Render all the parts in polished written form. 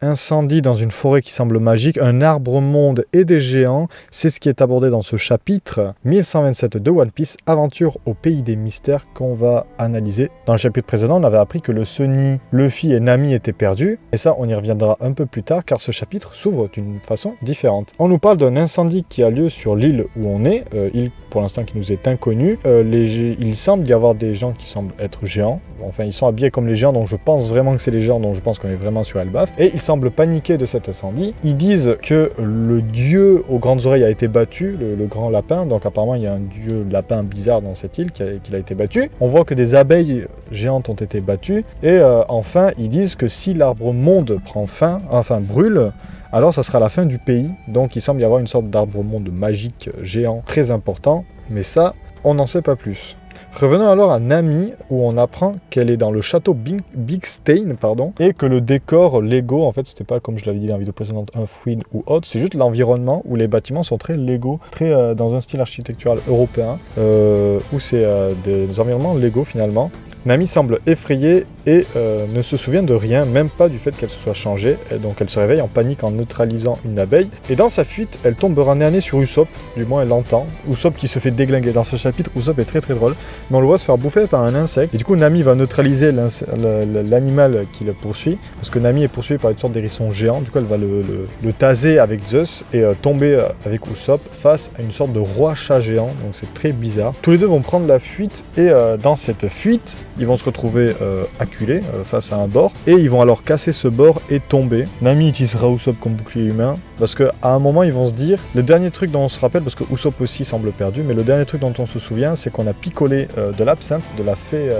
incendie dans une forêt qui semble magique, un arbre-monde et des géants, c'est ce qui est abordé dans ce chapitre 1127 de One Piece, aventure au pays des mystères qu'on va analyser. Dans le chapitre précédent, on avait appris que le Sunny, Luffy et Nami étaient perdus, et ça on y reviendra un peu plus tard car ce chapitre s'ouvre d'une façon différente. On nous parle d'un incendie qui a lieu sur l'île où on est, île pour l'instant qui nous est inconnue. Il semble y avoir des gens qui semblent être géants, enfin ils sont habillés comme les géants, donc je pense vraiment que c'est les géants, donc je pense qu'on est vraiment sur Elbaf, et ils semblent paniquer de cet incendie. Ils disent que le dieu aux grandes oreilles a été battu, le grand lapin, donc apparemment il y a un dieu lapin bizarre dans cette île qui a été battu. On voit que des abeilles géantes ont été battues, et enfin ils disent que si l'arbre monde prend fin, enfin brûle, alors ça sera la fin du pays. Donc il semble y avoir une sorte d'arbre-monde magique géant très important, mais ça, on n'en sait pas plus. Revenons alors à Nami, où on apprend qu'elle est dans le château Big Stain, et que le décor Lego, en fait, c'était pas, comme je l'avais dit dans la vidéo précédente, un fouine ou autre, c'est juste l'environnement où les bâtiments sont très Lego, très dans un style architectural européen, où c'est des environnements Lego finalement. Nami semble effrayée et ne se souvient de rien, même pas du fait qu'elle se soit changée. Et donc elle se réveille en panique en neutralisant une abeille. Et dans sa fuite, elle tombera nez à nez sur Usopp, du moins elle l'entend. Usopp qui se fait déglinguer. Dans ce chapitre, Usopp est très très drôle. Mais on le voit se faire bouffer par un insecte. Et du coup, Nami va neutraliser l'animal qui le poursuit. Parce que Nami est poursuivie par une sorte d'hérisson géant. Du coup, elle va le taser avec Zeus et tomber avec Usopp face à une sorte de roi chat géant. Donc c'est très bizarre. Tous les deux vont prendre la fuite. Et dans cette fuite, ils vont se retrouver acculés face à un bord, et ils vont alors casser ce bord et tomber. Nami utilisera Usopp comme bouclier humain, parce qu'à un moment ils vont se dire, le dernier truc dont on se rappelle, parce que Usopp aussi semble perdu, mais le dernier truc dont on se souvient, c'est qu'on a picolé de l'absinthe, de la fée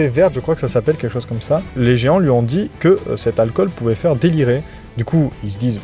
verte, je crois que ça s'appelle, quelque chose comme ça. Les géants lui ont dit que cet alcool pouvait faire délirer. Du coup, ils se disent,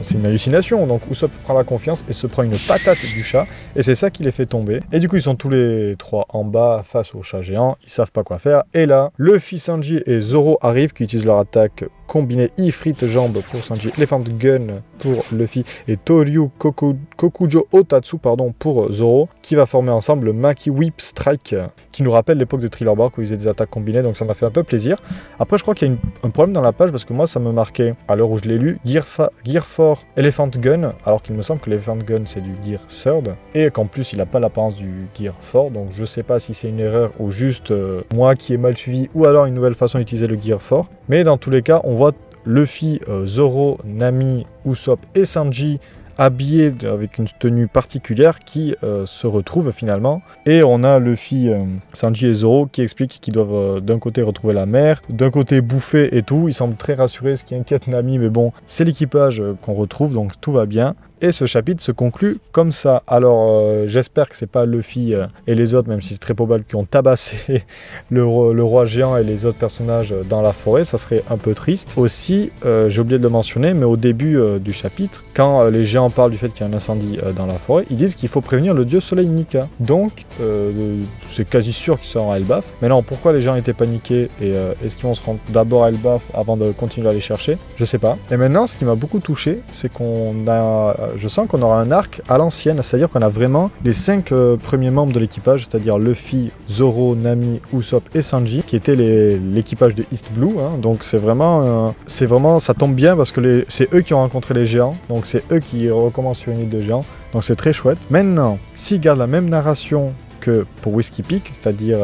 c'est une hallucination, donc Usopp prend la confiance et se prend une patate du chat, et c'est ça qui les fait tomber. Et du coup, ils sont tous les trois en bas face au chat géant, ils savent pas quoi faire, et là, Luffy, Sanji et Zoro arrivent, qui utilisent leur attaque combinée Ifrit Jambe pour Sanji, Elephant Gun pour Luffy, et Toryu Kokujo Otatsu pour Zoro, qui va former ensemble le Maki Whip Strike, qui nous rappelle l'époque de Thriller Bark où ils faisaient des attaques combinées, donc ça m'a fait un peu plaisir. Après, je crois qu'il y a un problème dans la page, parce que moi, ça me marquait, à l'heure où je l'ai lu, Gear 4 Elephant Gun, alors qu'il me semble que l'Elephant Gun c'est du Gear 3rd, et qu'en plus il n'a pas l'apparence du Gear 4, donc je sais pas si c'est une erreur ou juste moi qui ai mal suivi, ou alors une nouvelle façon d'utiliser le Gear 4. Mais dans tous les cas, on voit Luffy, Zoro, Nami, Usopp et Sanji habillés avec une tenue particulière qui se retrouvent finalement. Et on a Luffy, Sanji et Zoro qui expliquent qu'ils doivent d'un côté retrouver la mer, d'un côté bouffer et tout. Ils semblent très rassurés, ce qui inquiète Nami, mais bon, c'est l'équipage qu'on retrouve, donc tout va bien. Et ce chapitre se conclut comme ça. Alors j'espère que c'est pas Luffy et les autres, même si c'est très probable, qui ont tabassé le roi géant et les autres personnages dans la forêt, ça serait un peu triste. Aussi, j'ai oublié de le mentionner, mais au début du chapitre, quand les géants parlent du fait qu'il y a un incendie dans la forêt, ils disent qu'il faut prévenir le dieu soleil Nika. Donc c'est quasi sûr qu'ils seront à Elbaf. Mais non, pourquoi les gens étaient paniqués et est-ce qu'ils vont se rendre d'abord à Elbaf avant de continuer à les chercher? Je sais pas. Et maintenant, ce qui m'a beaucoup touché, c'est je sens qu'on aura un arc à l'ancienne, c'est-à-dire qu'on a vraiment les 5 premiers membres de l'équipage, c'est-à-dire Luffy, Zoro, Nami, Usopp et Sanji, qui étaient l'équipage de East Blue. Donc c'est vraiment, ça tombe bien parce que c'est eux qui ont rencontré les géants, donc c'est eux qui recommencent sur une île de géants, donc c'est très chouette. Maintenant, s'ils gardent la même narration que pour Whiskey Peak, c'est-à-dire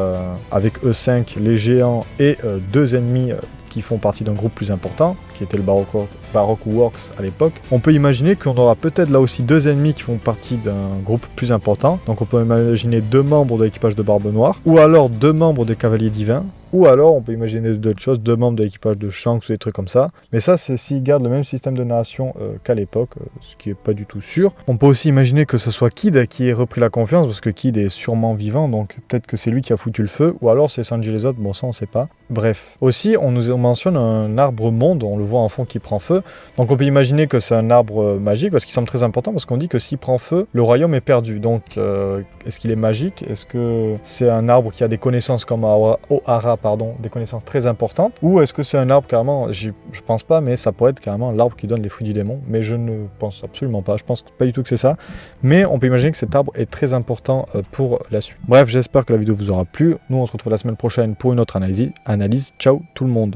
avec eux 5, les géants et 2 ennemis qui font partie d'un groupe plus important, qui était le Baroque Works à l'époque, on peut imaginer qu'on aura peut-être là aussi 2 ennemis qui font partie d'un groupe plus important. Donc on peut imaginer 2 membres de l'équipage de Barbe Noire, ou alors 2 membres des Cavaliers Divins, ou alors on peut imaginer d'autres choses, 2 membres de l'équipage de Shanks ou des trucs comme ça. Mais ça, c'est s'ils gardent le même système de narration qu'à l'époque, ce qui est pas du tout sûr. On peut aussi imaginer que ce soit Kid qui ait repris la confiance, parce que Kid est sûrement vivant, donc peut-être que c'est lui qui a foutu le feu, ou alors c'est Sanji et les autres, bon ça on sait pas. Bref. Aussi, on nous mentionne un arbre monde, on le voit en fond qui prend feu. Donc on peut imaginer que c'est un arbre magique, parce qu'il semble très important, parce qu'on dit que s'il prend feu, le royaume est perdu. Donc est-ce qu'il est magique? Est-ce que c'est un arbre qui a des connaissances comme Ohara, des connaissances très importantes? Ou est-ce que c'est un arbre carrément, je pense pas, mais ça pourrait être carrément l'arbre qui donne les fruits du démon, mais je ne pense absolument pas, je pense pas du tout que c'est ça. Mais on peut imaginer que cet arbre est très important pour la suite. Bref, j'espère que la vidéo vous aura plu. Nous on se retrouve la semaine prochaine pour une autre analyse. Ciao tout le monde.